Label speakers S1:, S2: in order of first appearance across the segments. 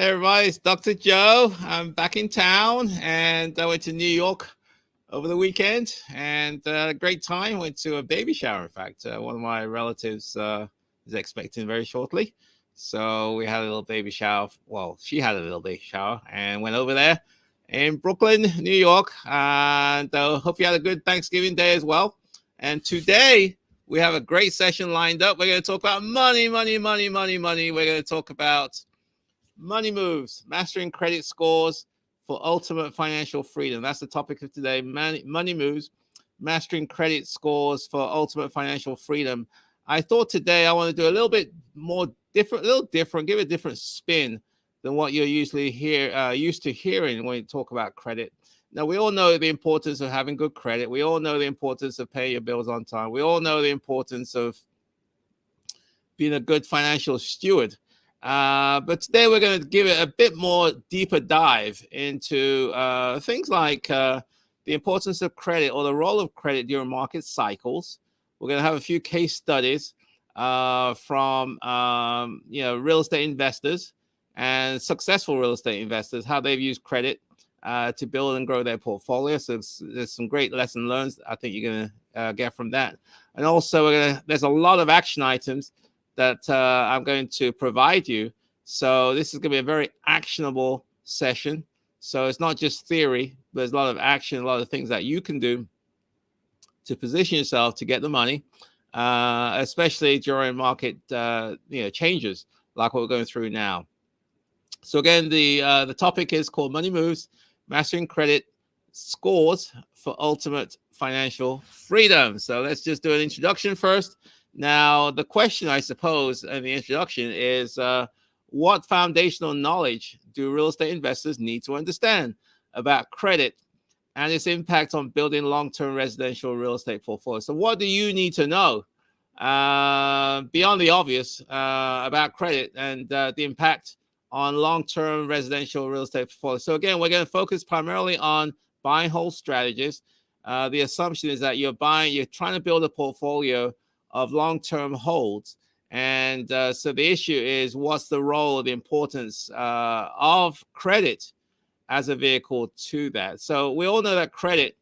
S1: Hey everybody, it's Dr. Joe. I'm back in town and I went to New York over the weekend and a great time. Went to a baby shower, in fact. One of my relatives is expecting very shortly. So we had a little baby shower. Well, she had a little baby shower and went over there in Brooklyn, New York. And hope you had a good Thanksgiving day as well. And today we have a great session lined up. We're going to talk about money. We're going to talk about money moves, mastering credit scores for ultimate financial freedom. That's the topic of today. Money moves, mastering credit scores for ultimate financial freedom. I thought today I want to do a little bit more different, give a different spin than what you're usually used to hearing when you talk about credit. Now, we all know the importance of having good credit. We all know the importance of paying your bills on time. We all know the importance of being a good financial steward. But today we're going to give it a bit more deeper dive into things like the importance of credit or the role of credit during market cycles. We're going to have a few case studies from real estate investors and successful real estate investors, how they've used credit to build and grow their portfolio. So there's some great lesson learned I think you're going to get from that. And also there's a lot of action items that I'm going to provide you. So this is going to be a very actionable session. So it's not just theory, but there's a lot of action, a lot of things that you can do to position yourself to get the money, especially during market changes like what we're going through now. So again, the topic is called Money Moves, Mastering Credit Scores for Ultimate Financial Freedom. So let's just do an introduction first. Now, the question, I suppose, in the introduction is, what foundational knowledge do real estate investors need to understand about credit and its impact on building long-term residential real estate portfolios? So what do you need to know beyond the obvious about credit and the impact on long-term residential real estate portfolios? So again, we're going to focus primarily on buy and hold strategies. The assumption is that you're trying to build a portfolio of long-term holds. And so the issue is, what's the role, the importance of credit as a vehicle to that? So we all know that credit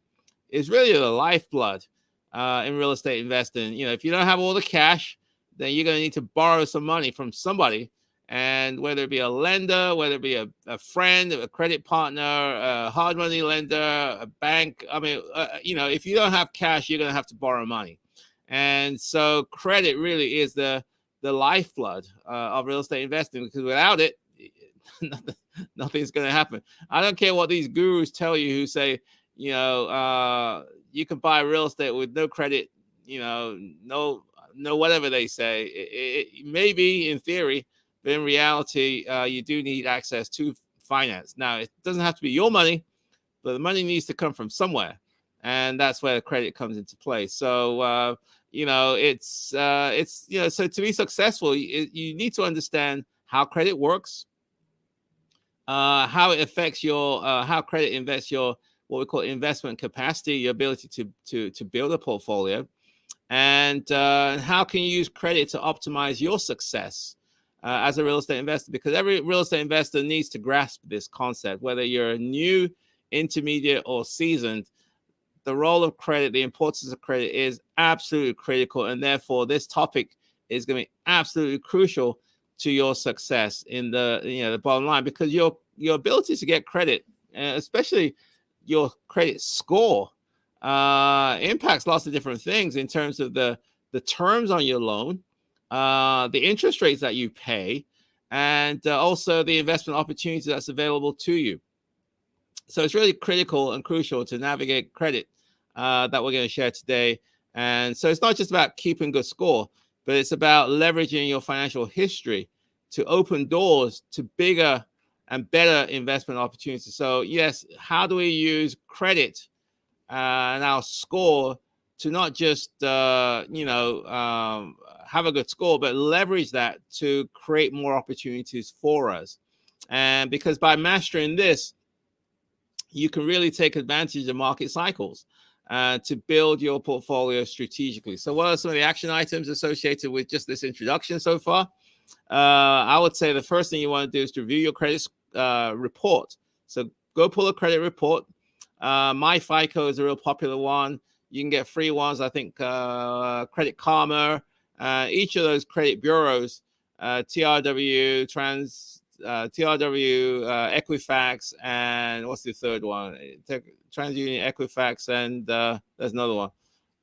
S1: is really the lifeblood in real estate investing. You know, if you don't have all the cash, then you're going to need to borrow some money from somebody. And whether it be a lender, whether it be a friend, a credit partner, a hard money lender, a bank, if you don't have cash, you're going to have to borrow money. And so credit really is the lifeblood of real estate investing, because without it, nothing's going to happen. I don't care what these gurus tell you who say, you can buy real estate with no credit, no whatever they say. It may be in theory, but in reality, you do need access to finance. Now, it doesn't have to be your money, but the money needs to come from somewhere. And that's where the credit comes into play. So, so to be successful, you need to understand how credit works, how it affects how credit invests your, what we call investment capacity, your ability to build a portfolio, and how can you use credit to optimize your success as a real estate investor? Because every real estate investor needs to grasp this concept, whether you're new, intermediate, or seasoned. The role of credit, the importance of credit is absolutely critical. And therefore, this topic is going to be absolutely crucial to your success in the bottom line, because your ability to get credit, especially your credit score, impacts lots of different things in terms of the terms on your loan, the interest rates that you pay, and also the investment opportunity that's available to you. So it's really critical and crucial to navigate credit that we're going to share today. And so it's not just about keeping good score, but it's about leveraging your financial history to open doors to bigger and better investment opportunities. So yes, how do we use credit and our score to not just, have a good score, but leverage that to create more opportunities for us? And because by mastering this, you can really take advantage of market cycles to build your portfolio strategically. So what are some of the action items associated with just this introduction so far? I would say the first thing you want to do is to review your credit report. So go pull a credit report. My FICO is a real popular one. You can get free ones. I think Credit Karma, each of those credit bureaus, TRW, TRW, Equifax, and what's the third one? TransUnion, Equifax, and there's another one.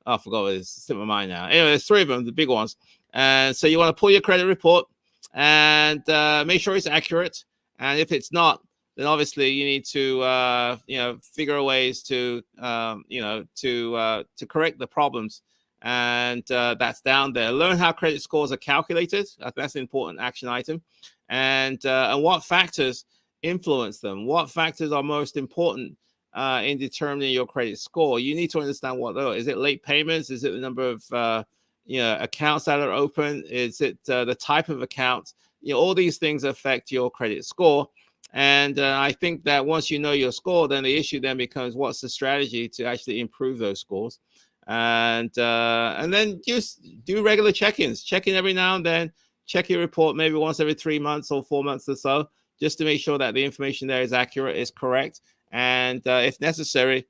S1: Oh, I forgot what it is. It's in my mind now. Anyway, there's three of them, the big ones. And so you want to pull your credit report and make sure it's accurate. And if it's not, then obviously you need to figure ways to to correct the problems. And that's down there. Learn how credit scores are calculated. That's an important action item. And what factors influence them. What factors are most important in determining your credit score? You need to understand what those. Is it late payments? Is it the number of accounts that are open? Is it the type of account? All these things affect your credit score. And I think that once you know your score, then the issue then becomes what's the strategy to actually improve those scores. And then just do regular check-ins. Check in every now and then. Check your report maybe once every 3 months or 4 months or so, just to make sure that the information there is accurate, is correct. And if necessary,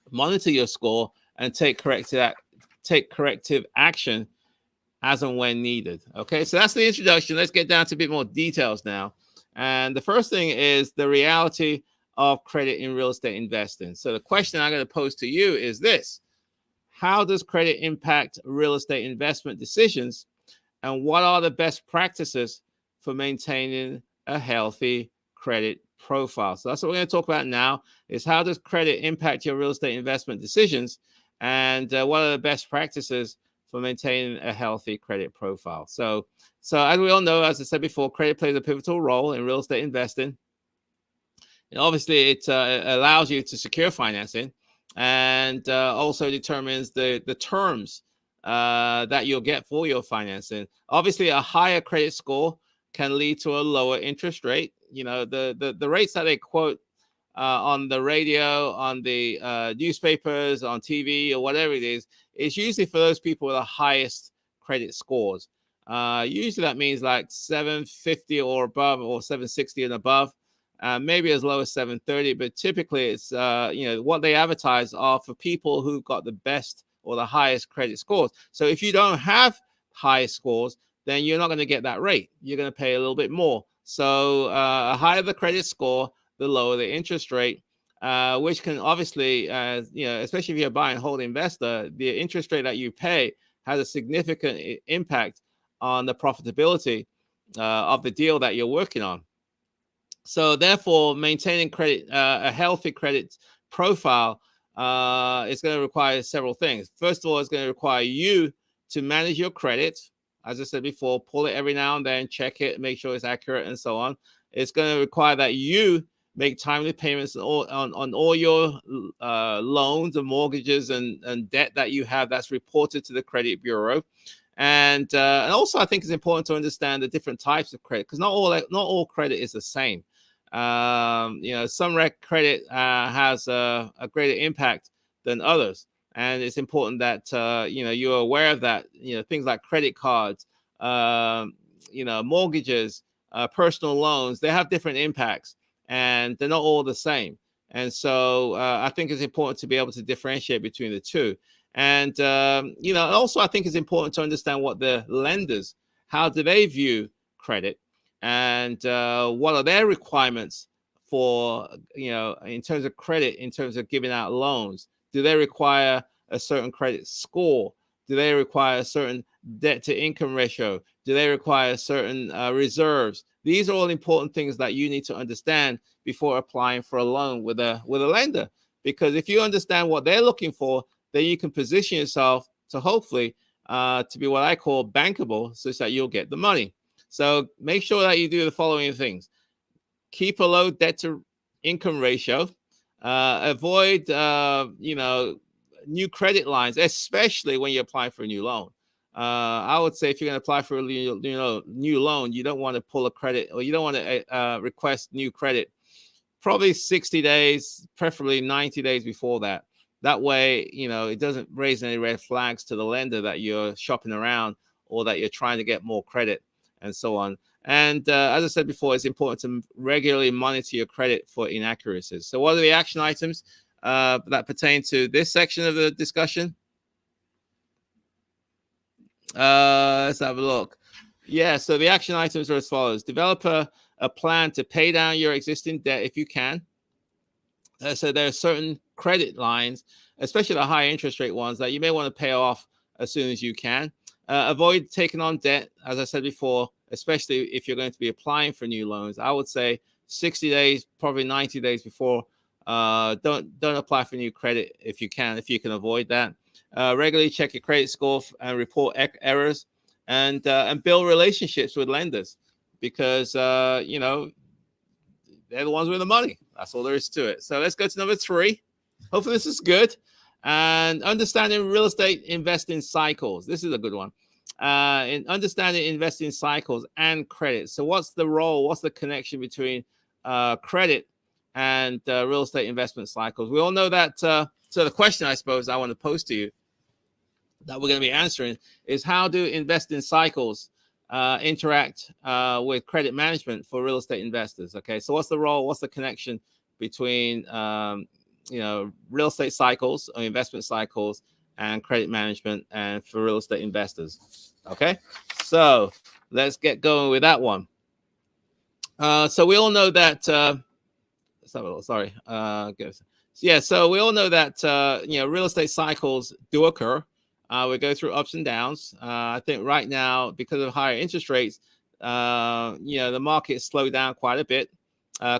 S1: monitor your score and take corrective action as and when needed. Okay, so that's the introduction. Let's get down to a bit more details now. And the first thing is the reality of credit in real estate investing. So the question I'm going to pose to you is this: how does credit impact real estate investment decisions? And what are the best practices for maintaining a healthy credit profile? So that's what we're going to talk about now, is how does credit impact your real estate investment decisions? And what are the best practices for maintaining a healthy credit profile? So as we all know, as I said before, credit plays a pivotal role in real estate investing. And obviously, it allows you to secure financing and also determines the terms that you'll get for your financing. Obviously, a higher credit score can lead to a lower interest rate. The rates that they quote on the radio, on the newspapers, on TV, or whatever it is usually for those people with the highest credit scores. Usually that means like 750 or above, or 760 and above, maybe as low as 730. But typically it's what they advertise are for people who've got the best or the highest credit scores. So if you don't have high scores, then you're not going to get that rate. You're going to pay a little bit more. So a higher the credit score, the lower the interest rate, which can obviously, especially if you're a buy and hold investor, the interest rate that you pay has a significant impact on the profitability of the deal that you're working on. So therefore, maintaining credit, a healthy credit profile, is going to require several things. First of all, it's going to require you to manage your credit. As I said before, pull it every now and then, check it, make sure it's accurate, and so on. It's going to require that you make timely payments on all your loans and mortgages and debt that you have that's reported to the credit bureau. And also, I think it's important to understand the different types of credit, because not all credit is the same. Some credit has a greater impact than others, and it's important that you're aware of that. Things like credit cards, mortgages, personal loans, they have different impacts, and they're not all the same. And so I think it's important to be able to differentiate between the two. And also I think it's important to understand what the lenders, how do they view credit, and what are their requirements for, in terms of credit, in terms of giving out loans. Do they require a certain credit score? Do they require a certain debt to income ratio? Do they require certain reserves? These are all important things that you need to understand before applying for a loan with a lender. Because if you understand what they're looking for, then you can position yourself to hopefully to be what I call bankable, such that you'll get the money. So make sure that you do the following things: keep a low debt to income ratio, avoid new credit lines, especially when you apply for a new loan. I would say if you're going to apply for a new loan, you don't want to pull a credit, or you don't want to request new credit probably 60 days, preferably 90 days before that. That way, it doesn't raise any red flags to the lender that you're shopping around or that you're trying to get more credit. and so on. And as I said before, it's important to regularly monitor your credit for inaccuracies. So what are the action items that pertain to this section of the discussion? Let's have a look. Yeah, so the action items are as follows. Develop a plan to pay down your existing debt if you can. So there are certain credit lines, especially the high interest rate ones, that you may want to pay off as soon as you can. Avoid taking on debt, as I said before, especially if you're going to be applying for new loans. I would say 60 days, probably 90 days before. Don't apply for new credit if you can avoid that. Regularly check your credit score and report errors, and build relationships with lenders, because you know, they're the ones with the money. That's all there is to it. So let's go to number 3. Hopefully this is good. And understanding real estate investing cycles. This is a good one. In understanding investing cycles and credit. So what's the role? What's the connection between credit and real estate investment cycles? We all know that. So the question I suppose I want to pose to you, that we're going to be answering, is how do investing cycles interact with credit management for real estate investors? Okay, so what's the role? What's the connection between you know, real estate cycles or investment cycles and credit management and for real estate investors? Okay, so let's get going with that one. So we all know that. Sorry. Yeah, so we all know that you know, real estate cycles do occur. We go through ups and downs. I think right now, because of higher interest rates, you know, the market slowed down quite a bit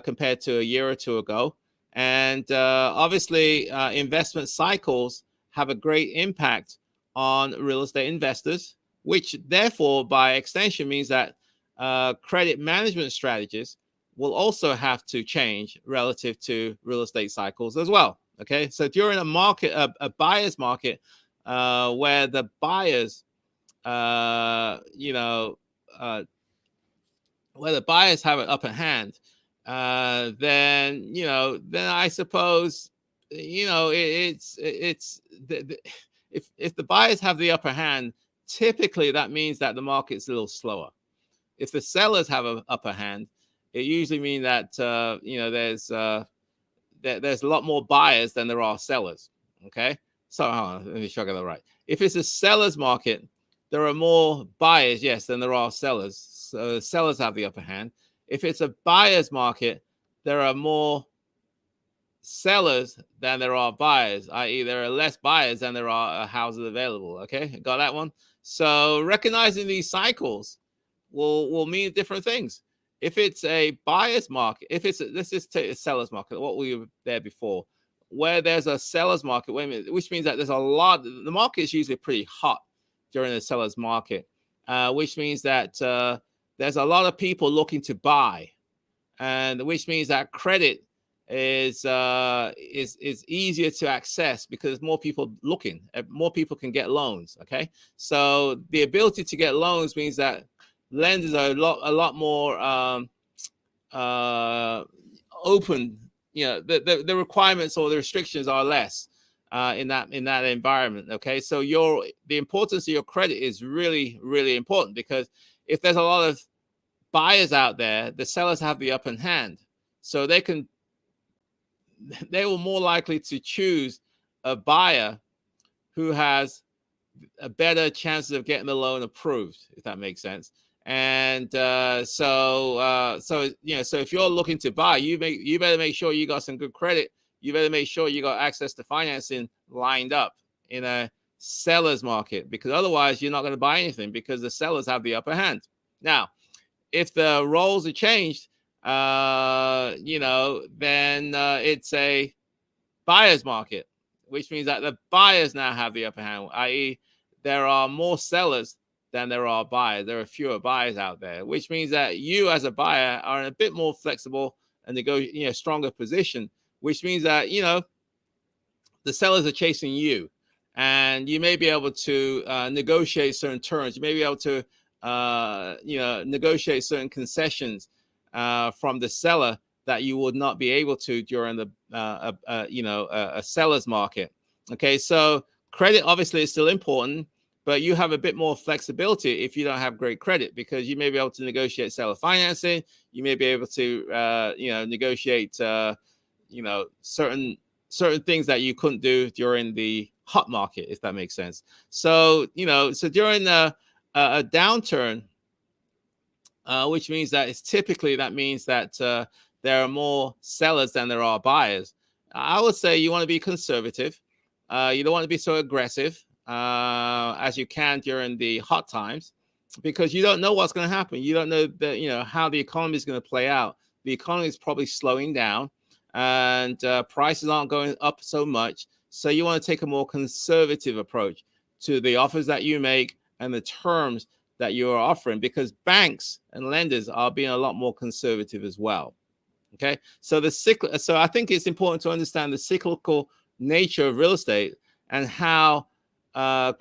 S1: compared to a year or two ago. And obviously, investment cycles have a great impact on real estate investors, which therefore, by extension, means that credit management strategies will also have to change relative to real estate cycles as well. Okay, so during a market, a buyer's market, where the buyers, you know, where the buyers have an upper hand, then, you know, then I suppose, you know, if the buyers have the upper hand, typically that means that the market's a little slower. If the sellers have an upper hand, it usually means that you know, there's a lot more buyers than there are sellers. Okay, so hold on, let me make sure I got that right. If it's a seller's market, there are more buyers, yes, than there are sellers. So sellers have the upper hand. If it's a buyer's market, there are more sellers than there are buyers, i.e., there are less buyers than there are houses available. Okay, got that one? So recognizing these cycles will mean different things. If it's a buyer's market, let's just take a seller's market, what we were there before, where there's a seller's market, which means that there's a lot, the market is usually pretty hot during the seller's market, which means that there's a lot of people looking to buy, and which means that credit is easier to access because more people looking, more people can get loans. Okay, so the ability to get loans means that lenders are a lot more open. You know, the requirements or the restrictions are less in that environment. Okay, so the importance of your credit is really, really important, because if there's a lot of buyers out there, the sellers have the upper hand, so they will more likely to choose a buyer who has a better chances of getting the loan approved, if that makes sense. And so you know, so if you're looking to buy, you better make sure you got some good credit. You better make sure you got access to financing lined up in a seller's market, because otherwise you're not going to buy anything, because the sellers have the upper hand. Now, if the roles are changed, you know, then it's a buyer's market, which means that the buyers now have the upper hand, i.e., there are more sellers than there are buyers. There are fewer buyers out there, which means that you as a buyer are in a bit more flexible and stronger position, which means that, you know, the sellers are chasing you, and you may be able to negotiate certain terms. You may be able to negotiate certain concessions from the seller that you would not be able to during a seller's market. Okay, so credit obviously is still important, but you have a bit more flexibility if you don't have great credit, because you may be able to negotiate seller financing. You may be able to, negotiate, certain things that you couldn't do during the hot market, if that makes sense. So, so during a downturn, which means that that means that there are more sellers than there are buyers. I would say you want to be conservative. You don't want to be so aggressive as you can during the hot times, because you don't know what's going to happen. You don't know how the economy is going to play out. The economy is probably slowing down, and prices aren't going up so much. So you want to take a more conservative approach to the offers that you make and the terms that you are offering, because banks and lenders are being a lot more conservative as well. Okay, so so I think it's important to understand the cyclical nature of real estate and how the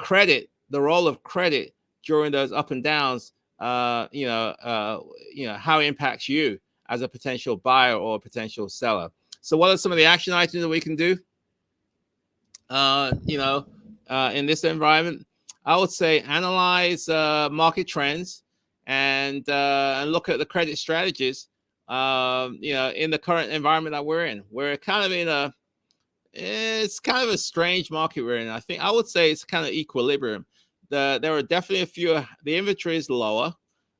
S1: role of credit during those up and downs, how it impacts you as a potential buyer or a potential seller. So what are some of the action items that we can do? In this environment, I would say analyze market trends and look at the credit strategies. In the current environment that we're in, we're kind of it's kind of a strange market we're in. I would say it's kind of equilibrium. There are definitely the inventory is lower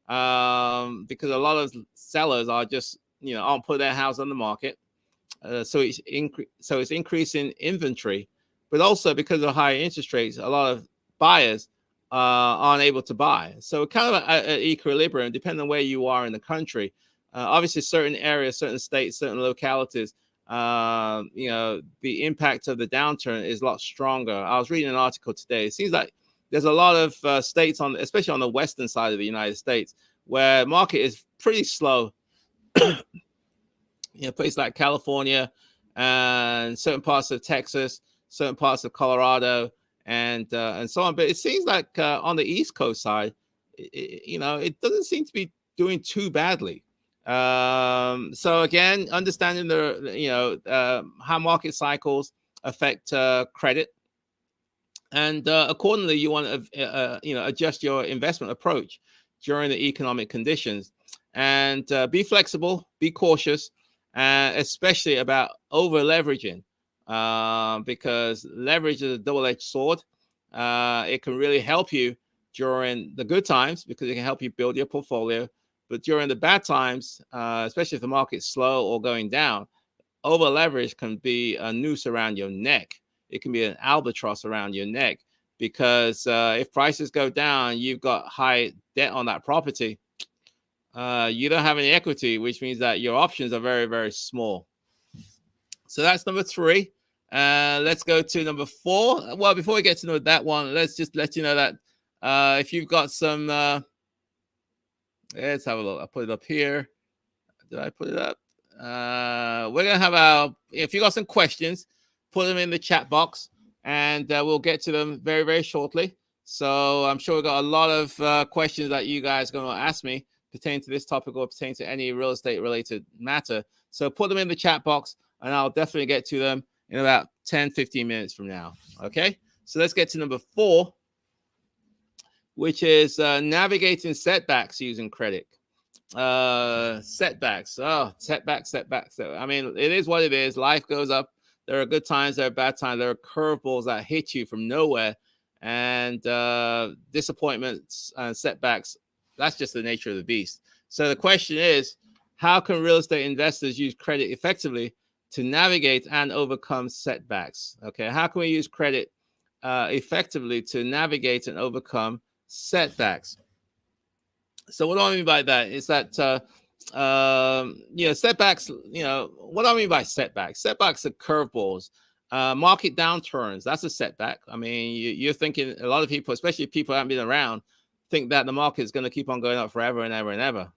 S1: because a lot of sellers are just aren't put their house on the market. So it's increasing inventory, but also because of higher interest rates, a lot of buyers aren't able to buy. So kind of an equilibrium, depending on where you are in the country. Obviously, certain areas, certain states, certain localities, the impact of the downturn is a lot stronger. I was reading an article today. It seems like there's a lot of states especially on the western side of the United States, where market is pretty slow. Places like California and certain parts of Texas, certain parts of Colorado, and so on. But it seems like on the East Coast side, it doesn't seem to be doing too badly. So again, understanding how market cycles affect credit, and accordingly, you want to adjust your investment approach during the economic conditions, and be flexible, be cautious, especially about over leveraging, because leverage is a double-edged sword. It can really help you during the good times because it can help you build your portfolio. But during the bad times, especially if the market's slow or going down, over leverage can be a noose around your neck. It can be an albatross around your neck, because if prices go down, you've got high debt on that property. You don't have any equity, which means that your options are very, very small. So that's number 3. Let's go to number 4. Well, before we get to know that one, let's just let you know that if you've got some, let's have a look. I'll put it up here. Did I put it up? We're going to have if you got some questions, put them in the chat box, and we'll get to them very, very shortly. So I'm sure we've got a lot of questions that you guys are going to ask me pertaining to this topic or pertaining to any real estate related matter. So put them in the chat box, and I'll definitely get to them in about 10-15 minutes from now. Okay, so let's get to number 4, which is navigating setbacks using credit. Setbacks. Setbacks. I mean, it is what it is. Life goes up. There are good times, there are bad times, there are curveballs that hit you from nowhere, and disappointments and setbacks. That's just the nature of the beast. So the question is, how can real estate investors use credit effectively to navigate and overcome setbacks? Okay, how can we use credit effectively to navigate and overcome setbacks? So what do I mean by that is that setbacks. What do I mean by setbacks? Setbacks are curveballs. Market downturns, that's a setback. I mean, you're thinking, a lot of people, especially people who haven't been around, think that the market is going to keep on going up forever and ever and ever.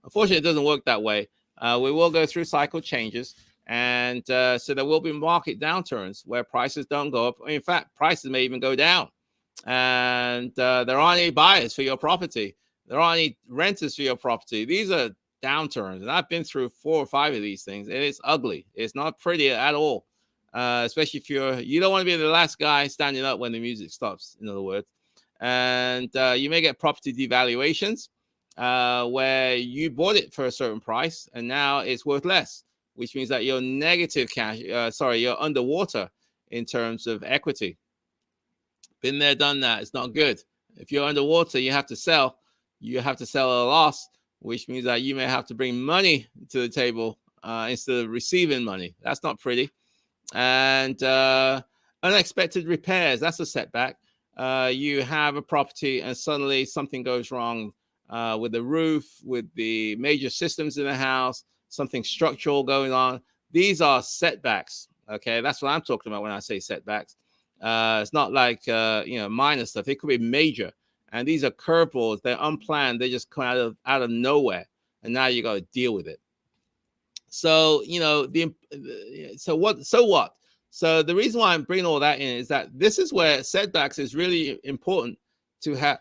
S1: Unfortunately, it doesn't work that way. We will go through cycle changes, and so there will be market downturns where prices don't go up. In fact, prices may even go down, and there aren't any buyers for your property. There aren't any renters for your property. These are downturns, and I've been through 4 or 5 of these things, and it's ugly. It's not pretty at all, especially if you don't want to be the last guy standing up when the music stops, in other words. And you may get property devaluations where you bought it for a certain price and now it's worth less, which means that you're negative cash, you're underwater in terms of equity. Been there, done that. It's not good. If you're underwater, you have to sell. You have to sell at a loss, which means that you may have to bring money to the table instead of receiving money. That's not pretty. And unexpected repairs, that's a setback. You have a property and suddenly something goes wrong with the roof, with the major systems in the house, something structural going on. These are setbacks. Okay, that's what I'm talking about when I say setbacks. It's not like minor stuff. It could be major, and these are curveballs. They're unplanned. They just come out of nowhere, and now you got to deal with it. So so what? So the reason why I'm bringing all that in is that this is where setbacks is really important to have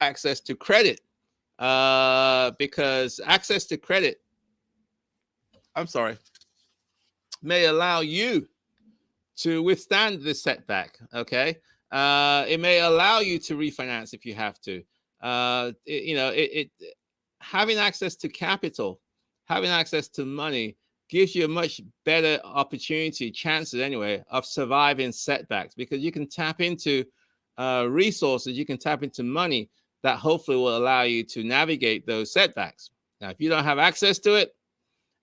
S1: access to credit, because access to credit, may allow you to withstand this setback. Okay, it may allow you to refinance if you have to. Having access to capital, having access to money gives you a much better chances anyway, of surviving setbacks, because you can tap into resources, you can tap into money that hopefully will allow you to navigate those setbacks. Now, if you don't have access to it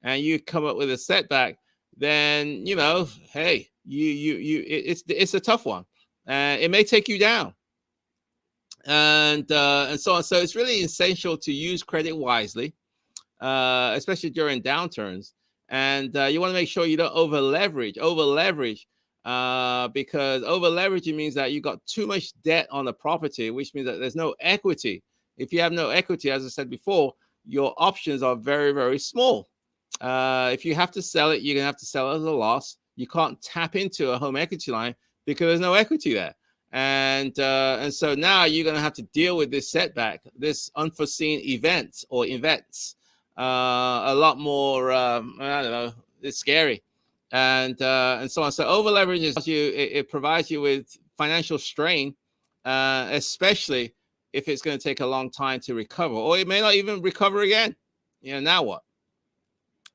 S1: and you come up with a setback, then hey, it's a tough one. It may take you down, and so on. So it's really essential to use credit wisely, especially during downturns. And you want to make sure you don't over leverage, because over leveraging means that you got too much debt on the property, which means that there's no equity. If you have no equity, as I said before, your options are very, very small. If you have to sell it, you're gonna have to sell it at a loss. You can't tap into a home equity line because there's no equity there. And so now you're gonna have to deal with this setback, this unforeseen events, a lot more, I don't know, it's scary, and so on. So over leverage it provides you with financial strain, especially if it's going to take a long time to recover, or it may not even recover again. Now what?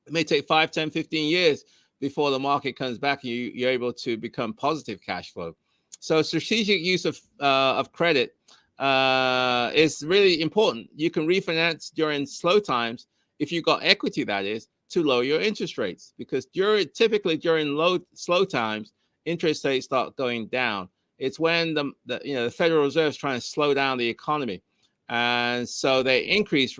S1: It may take 5, 10, 15 years before the market comes back and you're able to become positive cash flow. So strategic use of credit is really important. You can refinance during slow times if you've got equity, that is, to lower your interest rates, because typically during slow times, interest rates start going down. It's when the Federal Reserve is trying to slow down the economy, and so they increase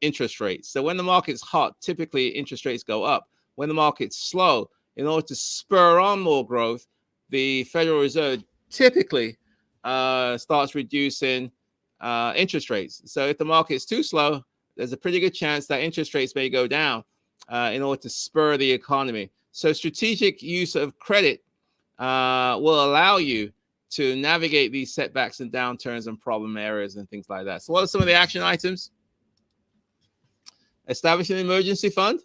S1: interest rates. So when the market's hot, typically interest rates go up. When the market's slow, in order to spur on more growth, the Federal Reserve typically starts reducing interest rates. So if the market's too slow, there's a pretty good chance that interest rates may go down in order to spur the economy. So strategic use of credit will allow you to navigate these setbacks and downturns and problem areas and things like that. So what are some of the action items? Establish an emergency fund.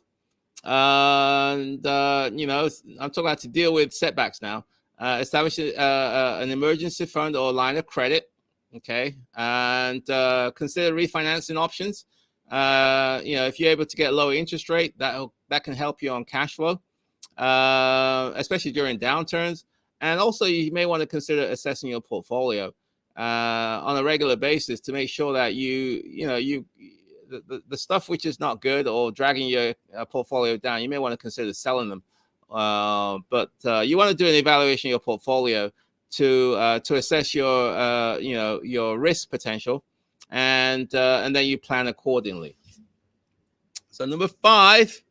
S1: I'm talking about to deal with setbacks now. Establish an emergency fund or line of credit. Okay. And consider refinancing options. If you're able to get lower interest rate, that can help you on cash flow, especially during downturns. And also, you may want to consider assessing your portfolio on a regular basis to make sure that the stuff which is not good or dragging your portfolio down, you may want to consider selling them. But you want to do an evaluation of your portfolio to assess your risk potential. And then you plan accordingly. So number 5,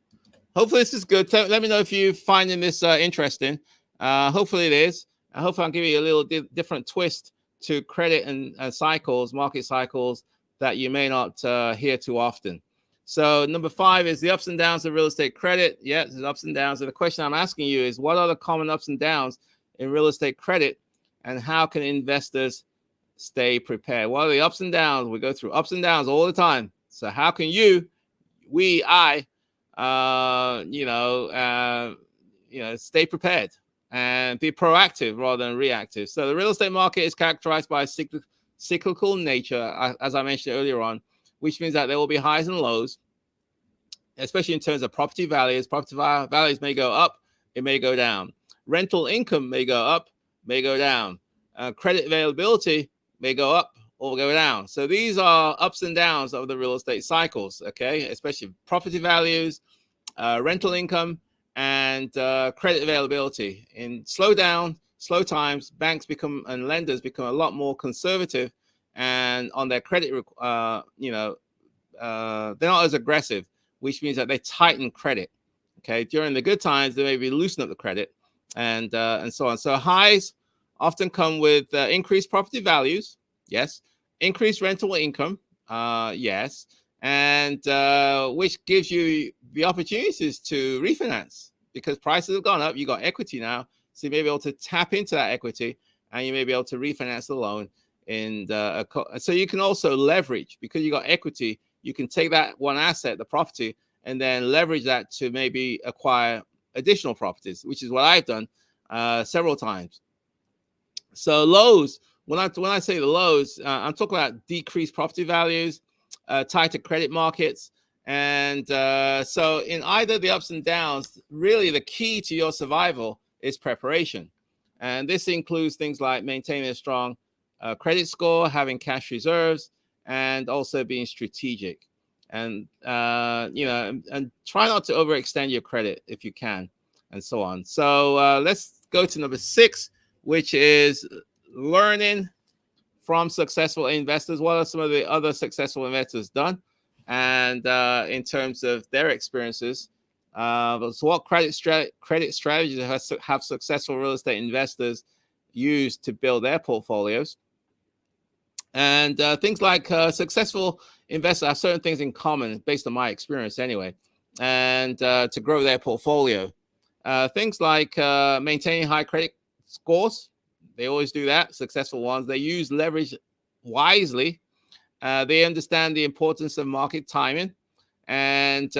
S1: hopefully this is good. Let me know if you're finding this interesting. Hopefully it is. I hope I'll give you a little different twist to credit and cycles, market cycles that you may not hear too often. So number 5 is the ups and downs of real estate credit. Yeah, there's ups and downs. And the question I'm asking you is, what are the common ups and downs in real estate credit, and how can investors stay prepared? What are the ups and downs? We go through ups and downs all the time. So how can stay prepared? and be proactive rather than reactive. So the real estate market is characterized by a cyclical nature, as I mentioned earlier on, which means that there will be highs and lows, especially in terms of property values. Property values may go up, it may go down. Rental income may go up, may go down. Credit availability may go up or go down. So these are ups and downs of the real estate cycles, okay? Especially property values, rental income, and credit availability. In slow times, banks and lenders become a lot more conservative, and on their credit, they're not as aggressive, which means that they tighten credit. Okay, during the good times, they maybe loosen up the credit, and so on. So highs often come with increased property values, yes, increased rental income, yes, and which gives you the opportunities to refinance because prices have gone up. You got equity now, so you may be able to tap into that equity, and you may be able to refinance the loan. And so you can also leverage because you got equity. You can take that one asset, the property, and then leverage that to maybe acquire additional properties, which is what I've done several times. So lows, when I say the lows, I'm talking about decreased property values, tighter credit markets. And so in either the ups and downs, really the key to your survival is preparation. And this includes things like maintaining a strong credit score, having cash reserves, and also being strategic. And, and try not to overextend your credit if you can, and so on. So let's go to number 6, which is learning from successful investors. What are some of the other successful investors done? And in terms of their experiences, so what credit strategies have successful real estate investors used to build their portfolios? And things like successful investors have certain things in common, based on my experience anyway, and to grow their portfolio. Things like maintaining high credit scores. They always do that, successful ones. They use leverage wisely. They understand the importance of market timing. And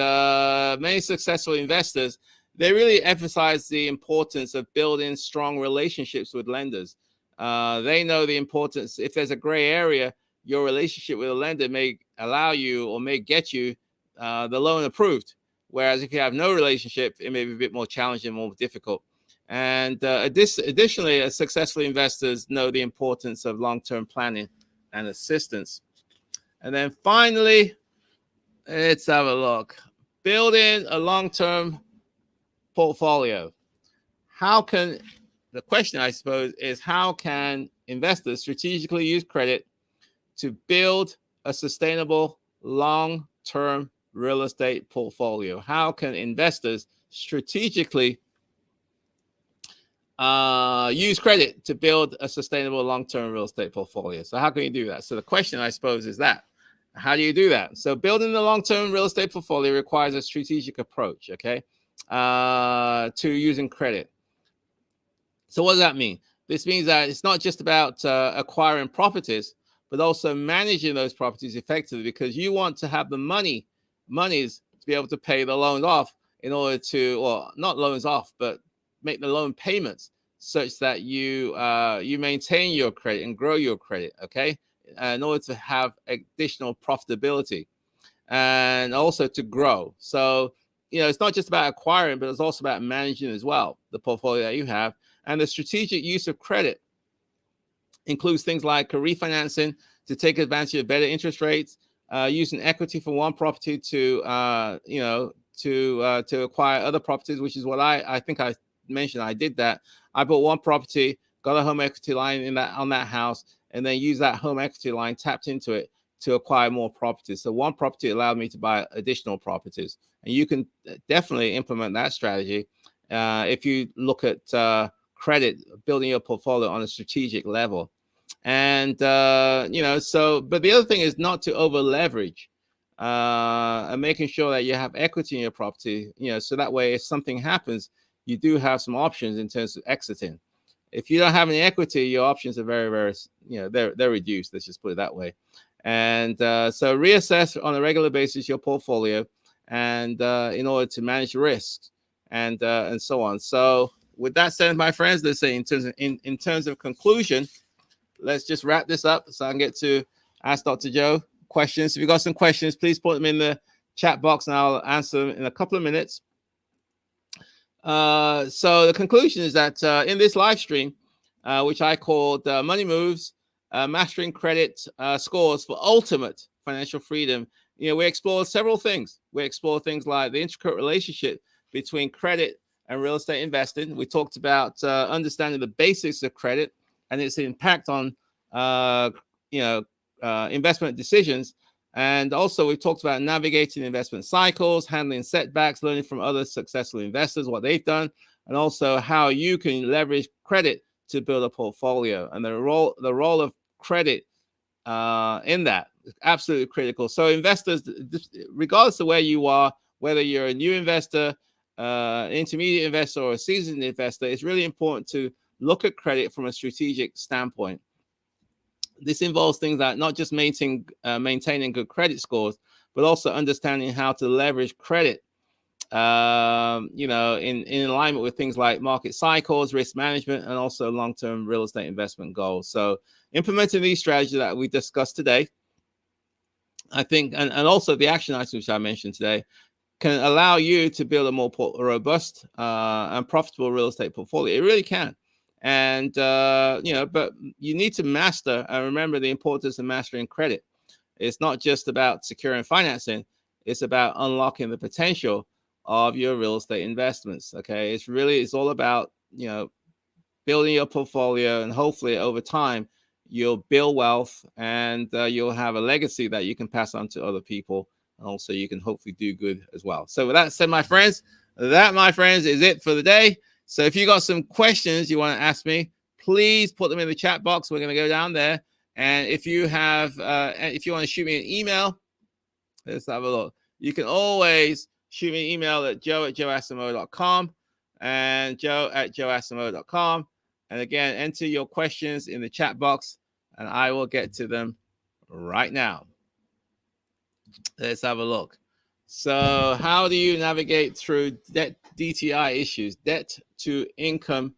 S1: many successful investors, they really emphasize the importance of building strong relationships with lenders. They know the importance. If there's a gray area, your relationship with a lender may allow you or may get you the loan approved. Whereas if you have no relationship, it may be a bit more challenging, more difficult. And additionally, successful investors know the importance of long-term planning and assistance. And then finally, let's have a look. Building a long-term portfolio. The question, I suppose, is how can investors strategically use credit to build a sustainable long-term real estate portfolio? How can investors strategically use credit to build a sustainable long-term real estate portfolio? So how can you do that? So the question, I suppose, is that how do you do that? So building the long-term real estate portfolio requires a strategic approach, okay, to using credit. So what does that mean? This means that it's not just about acquiring properties, but also managing those properties effectively, because you want to have the monies to be able to pay the loans off in order to, or not loans off, but make the loan payments such that you maintain your credit and grow your credit, okay, in order to have additional profitability and also to grow. So, it's not just about acquiring, but it's also about managing as well, the portfolio that you have. And the strategic use of credit includes things like refinancing to take advantage of better interest rates, using equity from one property to acquire other properties, which is what I think I mentioned. I did that. I bought one property, got a home equity line on that house, and then used that home equity line, tapped into it to acquire more properties. So one property allowed me to buy additional properties, and you can definitely implement that strategy if you look at credit, building your portfolio on a strategic level. And but the other thing is not to over leverage and making sure that you have equity in your property, so that way if something happens, you do have some options in terms of exiting. If you don't have any equity, your options are very, very, they're reduced. Let's just put it that way. And so reassess on a regular basis your portfolio, and in order to manage risks and so on. So with that said, my friends, let's say in terms of conclusion, let's just wrap this up so I can get to ask Dr. Joe questions. If you got some questions, please put them in the chat box and I'll answer them in a couple of minutes. So the conclusion is that in this live stream, which I called Money Moves, Mastering Credit Scores for Ultimate Financial Freedom, we explore several things. We explore things like the intricate relationship between credit and real estate investing. We talked about understanding the basics of credit and its impact on, investment decisions. And also we talked about navigating investment cycles, handling setbacks, learning from other successful investors, what they've done, and also how you can leverage credit to build a portfolio. And the role of credit in that is absolutely critical. So investors, regardless of where you are, whether you're a new investor, intermediate investor, or a seasoned investor, it's really important to look at credit from a strategic standpoint. This involves things like not just maintaining good credit scores, but also understanding how to leverage credit, in alignment with things like market cycles, risk management, and also long-term real estate investment goals. So implementing these strategies that we discussed today, I think, and also the action items which I mentioned today, can allow you to build a more robust and profitable real estate portfolio. It really can. And, but you need to master and remember the importance of mastering credit. It's not just about securing financing. It's about unlocking the potential of your real estate investments. Okay. It's all about, building your portfolio, and hopefully over time you'll build wealth and you'll have a legacy that you can pass on to other people. And also you can hopefully do good as well. So with that said, my friends, is it for the day. So if you got some questions you want to ask me, please put them in the chat box. We're going to go down there. And if you want to shoot me an email, let's have a look. You can always shoot me an email at joe@joeasimo.com and joe@joeasimo.com. And again, enter your questions in the chat box and I will get to them right now. Let's have a look. So how do you navigate through debt DTI issues, debt to income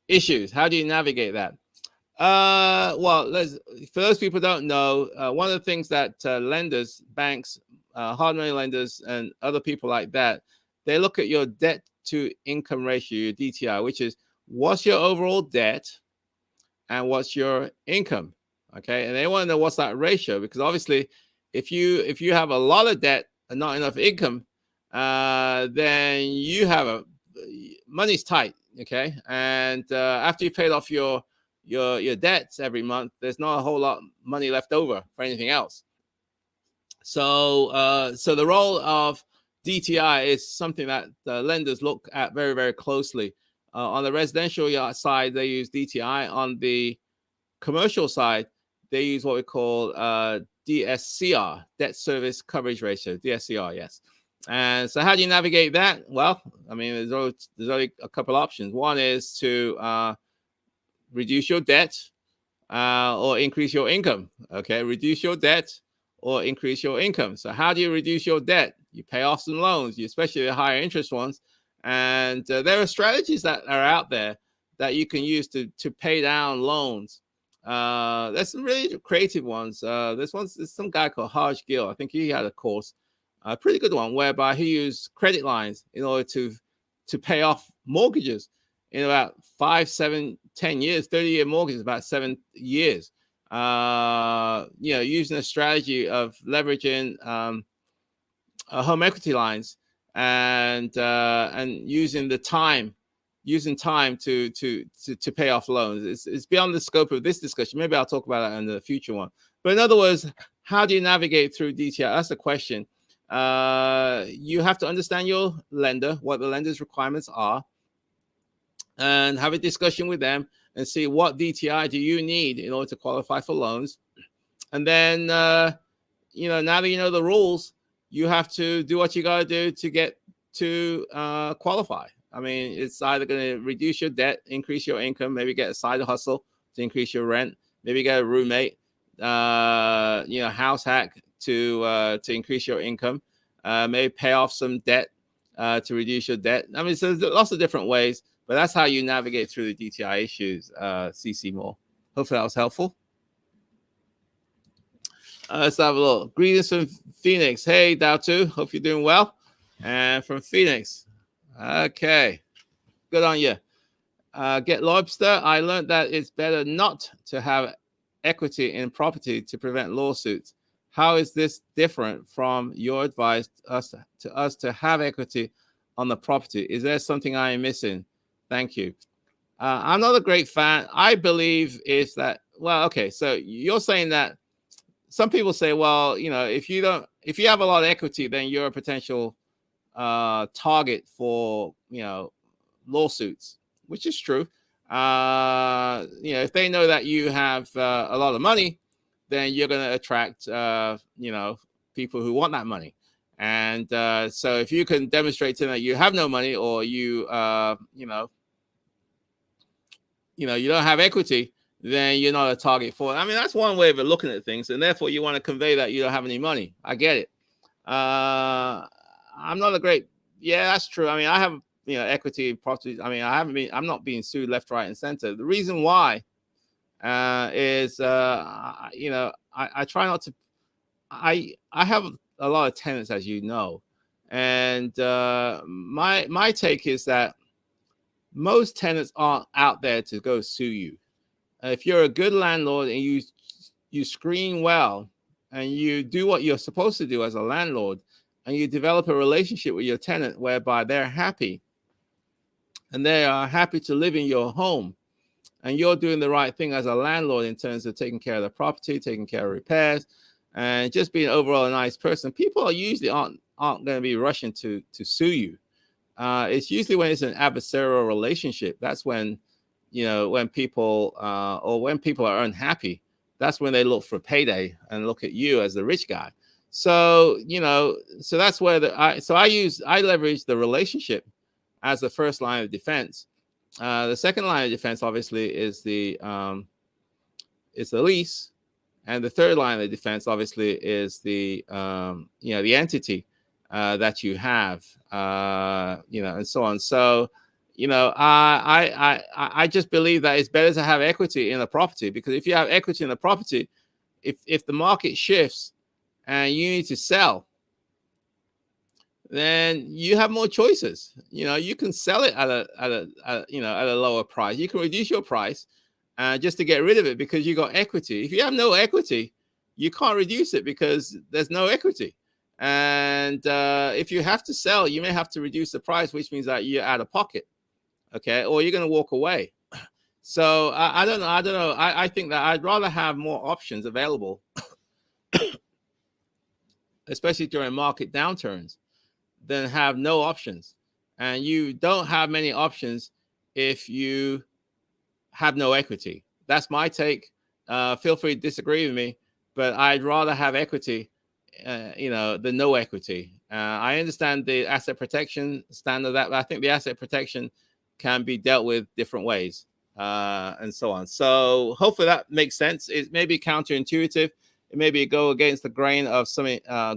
S1: issues? How do you navigate that? Well, for those people who don't know, one of the things that lenders, banks, hard money lenders, and other people like that, they look at your debt to income ratio, your DTI, which is what's your overall debt and what's your income. Okay, and they want to know what's that ratio, because obviously, if you have a lot of debt and not enough income, then you have money's tight. Okay, and after you paid off your debts every month, there's not a whole lot of money left over for anything else. So the role of DTI is something that the lenders look at very, very closely. On the residential side, they use DTI. On the commercial side, they use what we call DSCR, debt service coverage ratio, DSCR, yes. And so how do you navigate that? Well, I mean, there's only a couple options. One is to reduce your debt or increase your income. Okay, reduce your debt or increase your income. So how do you reduce your debt? You pay off some loans, especially the higher interest ones. And there are strategies that are out there that you can use to pay down loans. There's some really creative ones. There's some guy called Harj Gill. I think he had a course, a pretty good one, whereby he used credit lines in order to pay off mortgages in about 5, 7, 10 years, 30-year mortgages, about 7 years. Using a strategy of leveraging home equity lines and using time to pay off loans. It's beyond the scope of this discussion. Maybe I'll talk about that in the future one. But in other words, how do you navigate through DTI? That's the question. You have to understand your lender, what the lender's requirements are, and have a discussion with them and see what DTI do you need in order to qualify for loans. And then, now that you know the rules, you have to do what you got to do to get to qualify. I mean, it's either going to reduce your debt, increase your income, maybe get a side hustle to increase your rent, maybe get a roommate, house hack to increase your income, maybe pay off some debt to reduce your debt. I mean, so there's lots of different ways, But that's how you navigate through the DTI issues, CC Moore. Hopefully that was helpful. Let's have a look. Greetings from Phoenix. Hey, Dao2. Hope you're doing well. And from Phoenix. Okay. Good on you. Get Lobster. I learned that it's better not to have equity in property to prevent lawsuits. How is this different from your advice to us to have equity on the property? Is there something I am missing? Thank you. I'm not a great fan. I believe is that, well, okay, so you're saying that some people say, well, you know, if you have a lot of equity, then you're a potential target for, you know, lawsuits, which is true. You know, if they know that you have a lot of money, then you're going to attract, you know, people who want that money. And so if you can demonstrate to them that you have no money, or you you don't have equity, then you're not a target for it. I mean, that's one way of looking at things, and therefore you want to convey that you don't have any money. I get it. I'm not a great. Yeah, that's true. I mean, I have, you know, equity in properties. I mean, I'm not being sued left, right, and center. The reason why is, you know, I try not to. I have a lot of tenants, as you know, and my take is that most tenants aren't out there to go sue you. If you're a good landlord and you screen well and you do what you're supposed to do as a landlord, and you develop a relationship with your tenant whereby they're happy and they are happy to live in your home, and you're doing the right thing as a landlord in terms of taking care of the property, taking care of repairs, and just being overall a nice person, people usually aren't going to be rushing to sue you. It's usually when it's an adversarial relationship. That's when, you know, when people or when people are unhappy, that's when they look for payday and look at you as the rich guy. So, you know, so that's where I leverage the relationship as the first line of defense. The second line of defense, obviously, is the lease, and the third line of defense, obviously, is the you know, the entity that you have, you know, and so on. So, you know, I just believe that it's better to have equity in a property, because if you have equity in a property, if the market shifts and you need to sell, then you have more choices. You know, you can sell it at a you know, at a lower price. You can reduce your price just to get rid of it, because you got equity. If you have no equity, you can't reduce it because there's no equity. And if you have to sell, you may have to reduce the price, which means that you're out of pocket. Okay, or you're going to walk away. So I don't know. I think that I'd rather have more options available, especially during market downturns, than have no options. And you don't have many options if you have no equity. That's my take. Feel free to disagree with me, but I'd rather have equity, you know, than no equity. I understand the asset protection standard, that, but I think the asset protection can be dealt with different ways, and so on. So hopefully that makes sense. It may be counterintuitive. It may go against the grain of some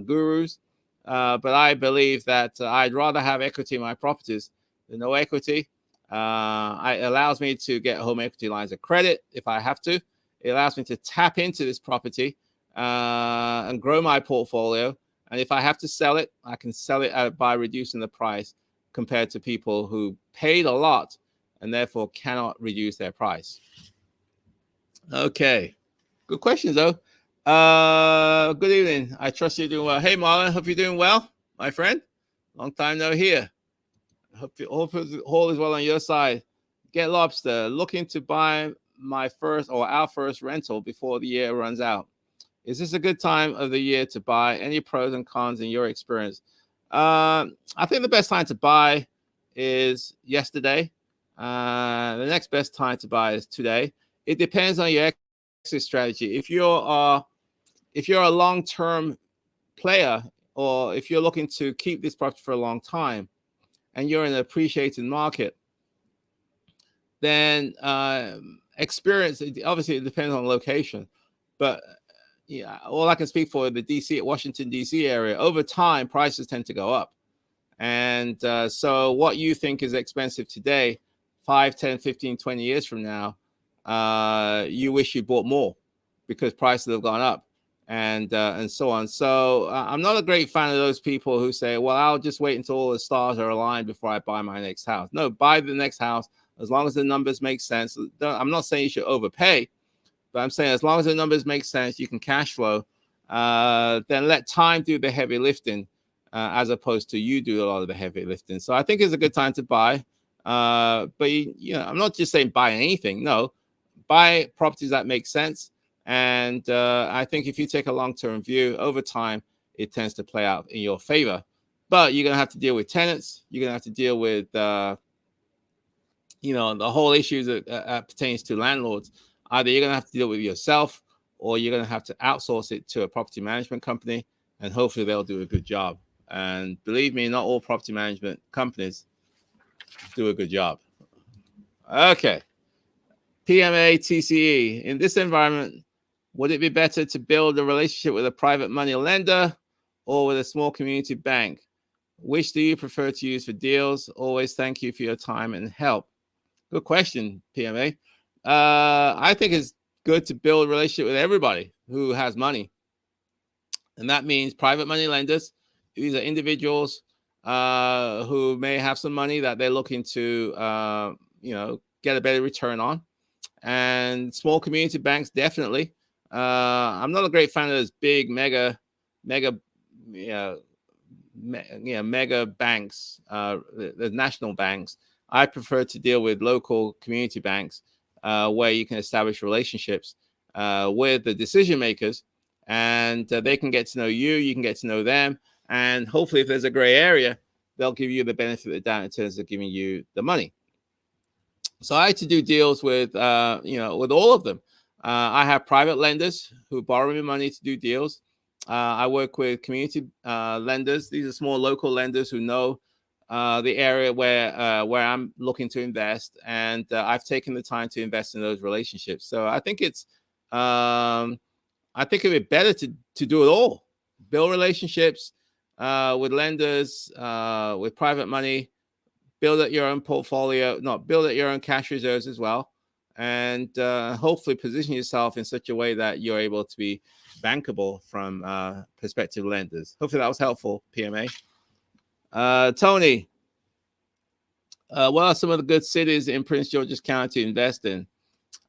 S1: gurus, but I believe that I'd rather have equity in my properties than no equity. It allows me to get home equity lines of credit if I have to. It allows me to tap into this property and grow my portfolio. And if I have to sell it, I can sell it by reducing the price, compared to people who paid a lot and therefore cannot reduce their price. Okay, good questions though. Good evening. I trust you're doing well. Hey, Marlon, hope you're doing well, my friend. Long time no hear. Hope all is well on your side. Get Lobster. Looking to buy our first rental before the year runs out. Is this a good time of the year to buy? Any pros and cons in your experience? I think the best time to buy is yesterday. The next best time to buy is today. It depends on your exit strategy. If you're a long-term player, or if you're looking to keep this property for a long time, and you're in an appreciating market, then experience. Obviously, it depends on location, but yeah, all I can speak for the Washington D.C. area. Over time, prices tend to go up, and so what you think is expensive today, 5, 10, 15, 20 years from now, you wish you bought more because prices have gone up and so on. So I'm not a great fan of those people who say, well, I'll just wait until all the stars are aligned before I buy my next house. No, buy the next house as long as the numbers make sense. I'm not saying you should overpay, but I'm saying as long as the numbers make sense, you can cash flow, then let time do the heavy lifting as opposed to you do a lot of the heavy lifting. So I think it's a good time to buy. But, I'm not just saying buy anything. No, buy properties that make sense. And I think if you take a long-term view over time, it tends to play out in your favor. But you're going to have to deal with tenants. You're going to have to deal with, the whole issue that pertains to landlords. Either you're going to have to deal with yourself or you're going to have to outsource it to a property management company, and hopefully they'll do a good job. And believe me, not all property management companies do a good job. Okay. PMA TCE. In this environment, would it be better to build a relationship with a private money lender or with a small community bank? Which do you prefer to use for deals? Always thank you for your time and help. Good question, PMA. I think it's good to build a relationship with everybody who has money. And that means private money lenders. These are individuals who may have some money that they're looking to, get a better return on. And small community banks, definitely. I'm not a great fan of those big mega banks, the national banks. I prefer to deal with local community banks where you can establish relationships with the decision makers, and they can get to know you, you can get to know them, and hopefully if there's a gray area, they'll give you the benefit of the doubt in terms of giving you the money. So I like to do deals with, with all of them. I have private lenders who borrow me money to do deals. I work with community lenders. These are small local lenders who know the area where I'm looking to invest, and I've taken the time to invest in those relationships. So I think it'd be better to do it all. Build relationships with lenders, with private money. Build up your own portfolio, build up your own cash reserves as well. And hopefully position yourself in such a way that you're able to be bankable from prospective lenders. Hopefully that was helpful, PMA. Tony, what are some of the good cities in Prince George's County to invest in?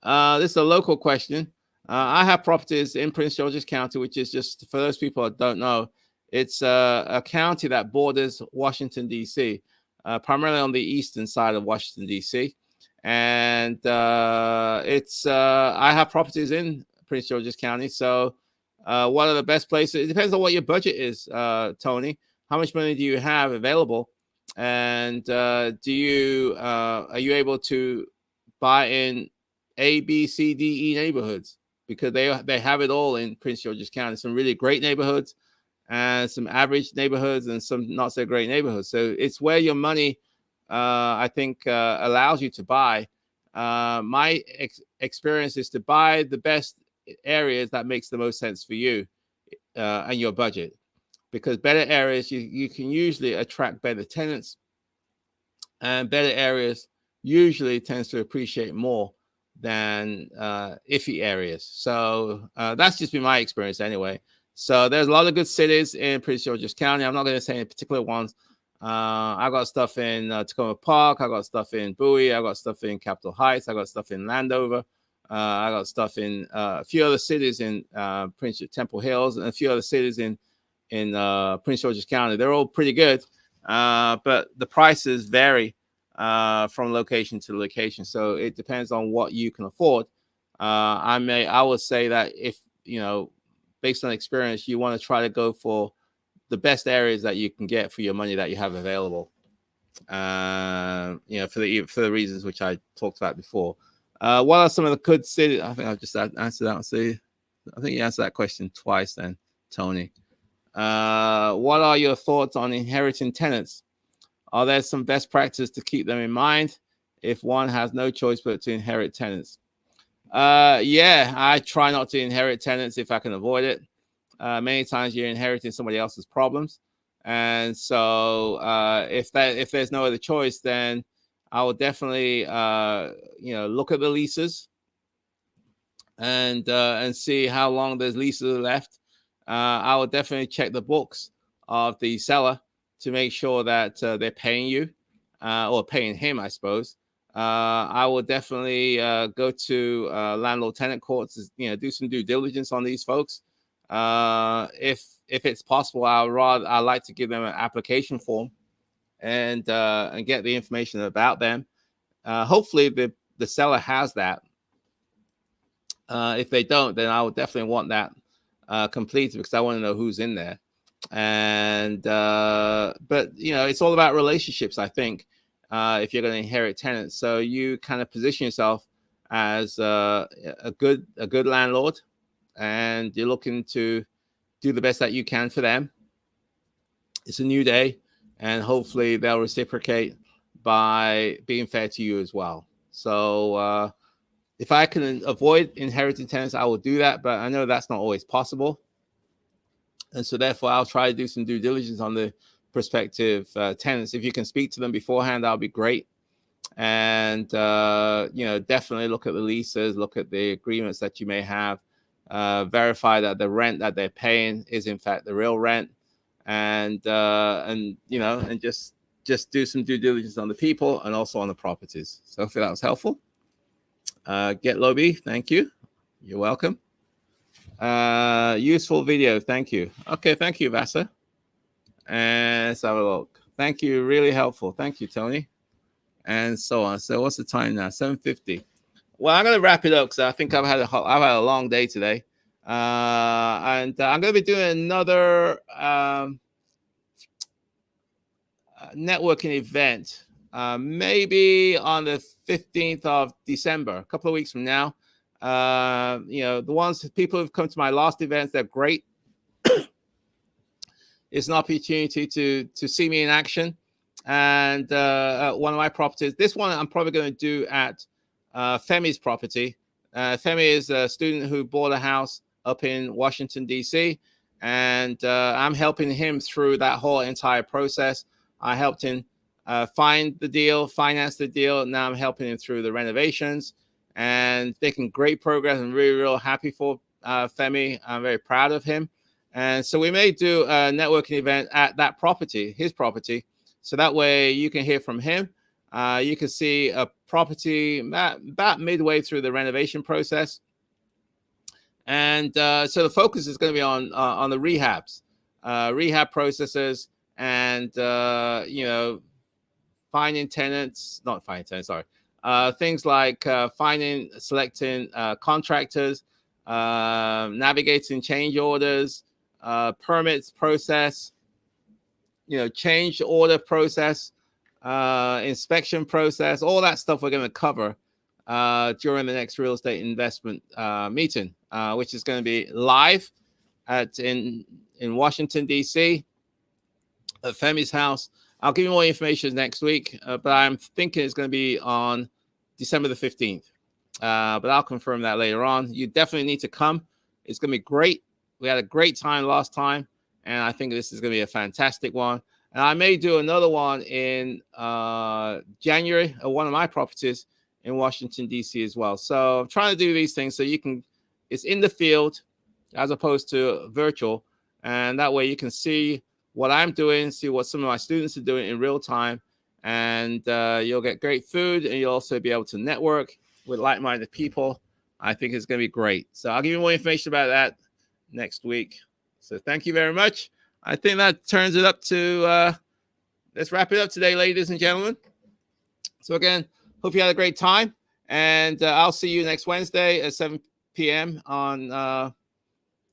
S1: This is a local question. I have properties in Prince George's County, which is just, for those people that don't know, it's a county that borders Washington, D.C., primarily on the eastern side of Washington, D.C. And I have properties in Prince George's County. So what are the best places? It depends on what your budget is, Tony. How much money do you have available? And are you able to buy in A, B, C, D, E neighborhoods? Because they have it all in Prince George's County. Some really great neighborhoods and some average neighborhoods and some not so great neighborhoods. So it's where your money, I think, allows you to buy. My experience is to buy the best areas that makes the most sense for you and your budget. Because better areas, you can usually attract better tenants, and better areas usually tends to appreciate more than iffy areas. So that's just been my experience anyway. So there's a lot of good cities in Prince George's County. I'm not going to say any particular ones. I got stuff in Tacoma Park. I got stuff in Bowie. I got stuff in Capitol Heights. I got stuff in Landover. I got stuff in a few other cities in Temple Hills, and a few other cities in Prince George's County. They're all pretty good, but the prices vary from location to location. So it depends on what you can afford. I would say that if, based on experience, you want to try to go for the best areas that you can get for your money that you have available. For the reasons which I talked about before. What are some of the good cities? I think I've just answered that. See, I think you answered that question twice then, Tony. What are your thoughts on inheriting tenants? Are there some best practices to keep them in mind if one has no choice but to inherit tenants? Yeah, I try not to inherit tenants if I can avoid it. Many times you're inheriting somebody else's problems. And so if there's no other choice, then I will definitely look at the leases and see how long there's leases left. I will definitely check the books of the seller to make sure that they're paying you or paying him, I suppose. I will definitely go to landlord-tenant courts, do some due diligence on these folks. If it's possible, I like to give them an application form and get the information about them. Hopefully, the seller has that. If they don't, then I would definitely want that completed because I want to know who's in there. And but it's all about relationships, I think. If you're going to inherit tenants, so you kind of position yourself as a good landlord, and you're looking to do the best that you can for them. It's a new day, and hopefully they'll reciprocate by being fair to you as well. So if I can avoid inheriting tenants, I will do that, but I know that's not always possible. And so therefore, I'll try to do some due diligence on the prospective tenants. If you can speak to them beforehand, that'll be great. And, definitely look at the leases, look at the agreements that you may have, verify that the rent that they're paying is in fact the real rent. And just do some due diligence on the people and also on the properties. So hopefully that was helpful. Get Lobby, thank you. You're welcome. Useful video, thank you. Okay, thank you, Vasa. And let's have a look. Thank you, really helpful. Thank you, Tony. And so on. So what's the time now? 7:50. Well, I'm gonna wrap it up because I think I've had a long day today. And I'm gonna be doing another networking event, maybe on the 15th of December, a couple of weeks from now. The people who've come to my last events, they're great. It's an opportunity to see me in action. And one of my properties, this one I'm probably going to do at Femi's property. Femi is a student who bought a house up in Washington, D.C., and I'm helping him through that whole entire process. I helped him find the deal, finance the deal. Now I'm helping him through the renovations and making great progress. I'm really, real happy for Femi. I'm very proud of him. And so we may do a networking event at that property, his property. So that way you can hear from him. You can see a property about midway through the renovation process. And so the focus is going to be on the rehab processes and, finding tenants, not finding tenants, sorry. Things like selecting contractors, navigating change orders, permits process, change order process, inspection process, all that stuff we're going to cover during the next real estate investment meeting, which is going to be live in Washington, D.C. at Femi's house. I'll give you more information next week, but I'm thinking it's going to be on December the 15th. But I'll confirm that later on. You definitely need to come. It's going to be great. We had a great time last time, and I think this is going to be a fantastic one. And I may do another one in January at one of my properties in Washington, D.C. as well. So I'm trying to do these things so it's in the field as opposed to virtual. And that way you can see what I'm doing, see what some of my students are doing in real time. And you'll get great food, and you'll also be able to network with like-minded people. I think it's going to be great. So I'll give you more information about that next week. So thank you very much. I think that turns it up to, let's wrap it up today, ladies and gentlemen. So again, hope you had a great time. And I'll see you next Wednesday at 7 p.m. on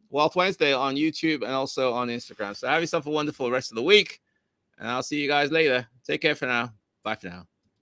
S1: Wealth Wednesday on YouTube and also on Instagram. So have yourself a wonderful rest of the week. And I'll see you guys later. Take care for now. Bye for now.